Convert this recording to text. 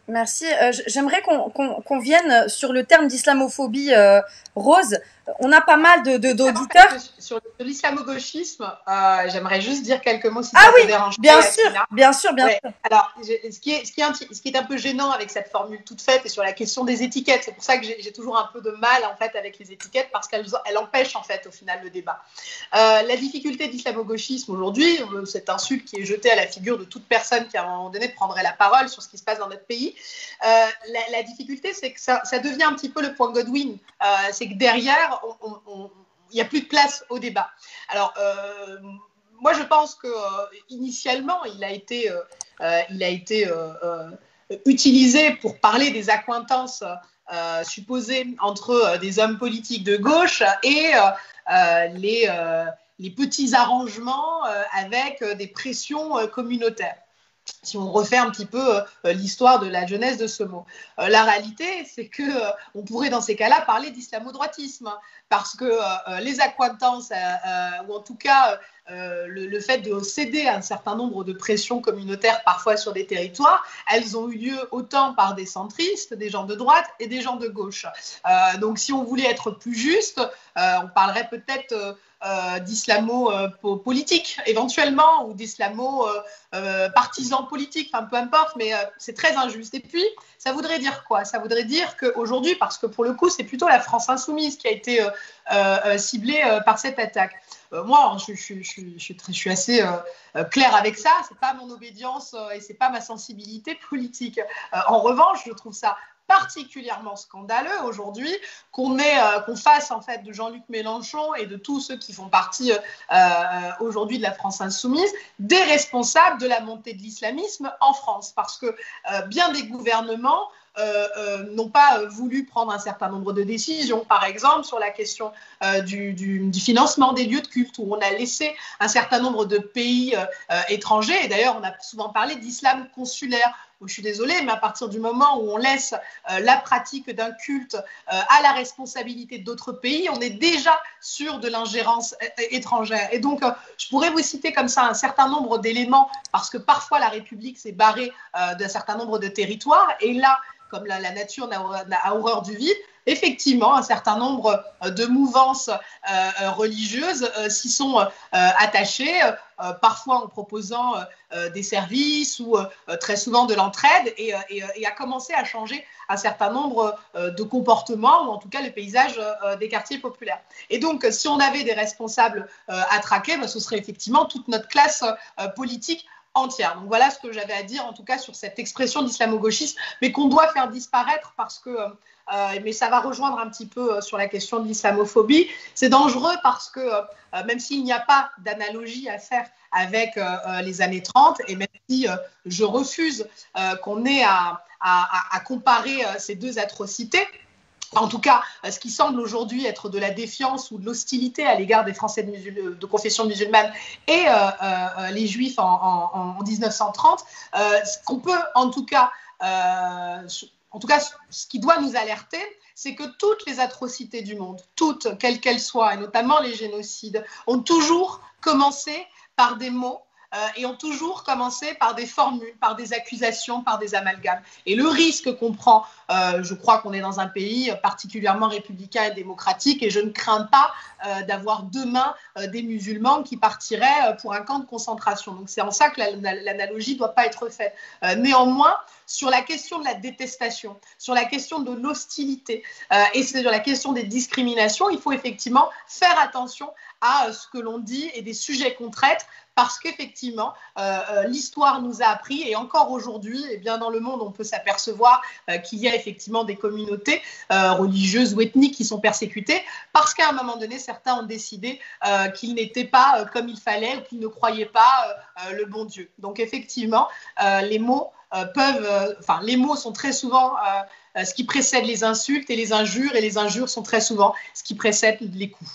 Merci. J'aimerais qu'on vienne sur le terme d'islamophobie, Rose. On a pas mal d'auditeurs. Sur l'islamo-gauchisme, j'aimerais juste dire quelques mots si Ah ça te oui, dérange pas, bien sûr, Yasmina. bien sûr, bien Ouais. sûr. Alors, ce qui est un peu gênant avec cette formule toute faite et sur la question des étiquettes, c'est pour ça que j'ai toujours un peu de mal en fait avec les étiquettes parce qu'elles empêchent en fait au final le débat. La difficulté de l'islamo-gauchisme aujourd'hui, cette insulte qui est jetée à la figure de toute personne qui à un moment donné prendrait la parole sur ce qui se passe dans notre pays, la difficulté c'est que ça devient un petit peu le point Godwin, c'est que derrière il n'y a plus de place au débat. Alors, moi, je pense que initialement, il a été utilisé pour parler des accointances supposées entre des hommes politiques de gauche et les petits arrangements avec des pressions communautaires, si on refait un petit peu l'histoire de la genèse de ce mot. La réalité, c'est que on pourrait dans ces cas-là parler d'islamo-droitisme, parce que les accointances, ou en tout cas le fait de céder à un certain nombre de pressions communautaires, parfois sur des territoires, elles ont eu lieu autant par des centristes, des gens de droite et des gens de gauche. Donc si on voulait être plus juste, on parlerait peut-être d'islamo-politique éventuellement, ou d'islamo-partisans politiques, enfin peu importe, mais c'est très injuste. Et puis, ça voudrait dire quoi? Ça voudrait dire qu'aujourd'hui, parce que pour le coup, c'est plutôt la France insoumise qui a été ciblée par cette attaque. Moi, je suis assez claire avec ça. C'est pas mon obédience et c'est pas ma sensibilité politique. En revanche, je trouve ça particulièrement scandaleux aujourd'hui qu'on fasse en fait de Jean-Luc Mélenchon et de tous ceux qui font partie aujourd'hui de la France insoumise des responsables de la montée de l'islamisme en France, parce que bien des gouvernements n'ont pas voulu prendre un certain nombre de décisions, par exemple sur la question du financement des lieux de culte, où on a laissé un certain nombre de pays étrangers, et d'ailleurs on a souvent parlé d'islam consulaire. Je suis désolée, mais à partir du moment où on laisse la pratique d'un culte à la responsabilité d'autres pays, on est déjà sur de l'ingérence étrangère. Et donc, je pourrais vous citer comme ça un certain nombre d'éléments, parce que parfois la République s'est barrée d'un certain nombre de territoires, et là, comme la nature n'a horreur du vide, effectivement, un certain nombre de mouvances religieuses s'y sont attachées, parfois en proposant des services ou très souvent de l'entraide, et a commencé à changer un certain nombre de comportements, ou en tout cas le paysage des quartiers populaires. Et donc, si on avait des responsables à traquer, ben, ce serait effectivement toute notre classe politique entière. Donc voilà ce que j'avais à dire en tout cas sur cette expression d'islamo-gauchisme, mais qu'on doit faire disparaître parce que mais ça va rejoindre un petit peu sur la question de l'islamophobie. C'est dangereux parce que même s'il n'y a pas d'analogie à faire avec les années 30, et même si je refuse qu'on ait à comparer ces deux atrocités, en tout cas, ce qui semble aujourd'hui être de la défiance ou de l'hostilité à l'égard des Français de confession musulmane et les Juifs en 1930, ce qu'on peut en tout cas, ce qui doit nous alerter, c'est que toutes les atrocités du monde, toutes, quelles qu'elles soient, et notamment les génocides, ont toujours commencé par des mots et ont toujours commencé par des formules, par des accusations, par des amalgames. Et le risque qu'on prend, je crois qu'on est dans un pays particulièrement républicain et démocratique, et je ne crains pas d'avoir demain des musulmans qui partiraient pour un camp de concentration. Donc c'est en ça que l'analogie ne doit pas être faite. Néanmoins, sur la question de la détestation, sur la question de l'hostilité et sur la question des discriminations, il faut effectivement faire attention à ce que l'on dit et des sujets qu'on traite, parce qu'effectivement, l'histoire nous a appris, et encore aujourd'hui, eh bien, dans le monde, on peut s'apercevoir qu'il y a effectivement des communautés religieuses ou ethniques qui sont persécutées, parce qu'à un moment donné, certains ont décidé qu'ils n'étaient pas comme il fallait, ou qu'ils ne croyaient pas le bon Dieu. Donc effectivement, les mots les mots sont très souvent ce qui précède les insultes et les injures sont très souvent ce qui précède les coups.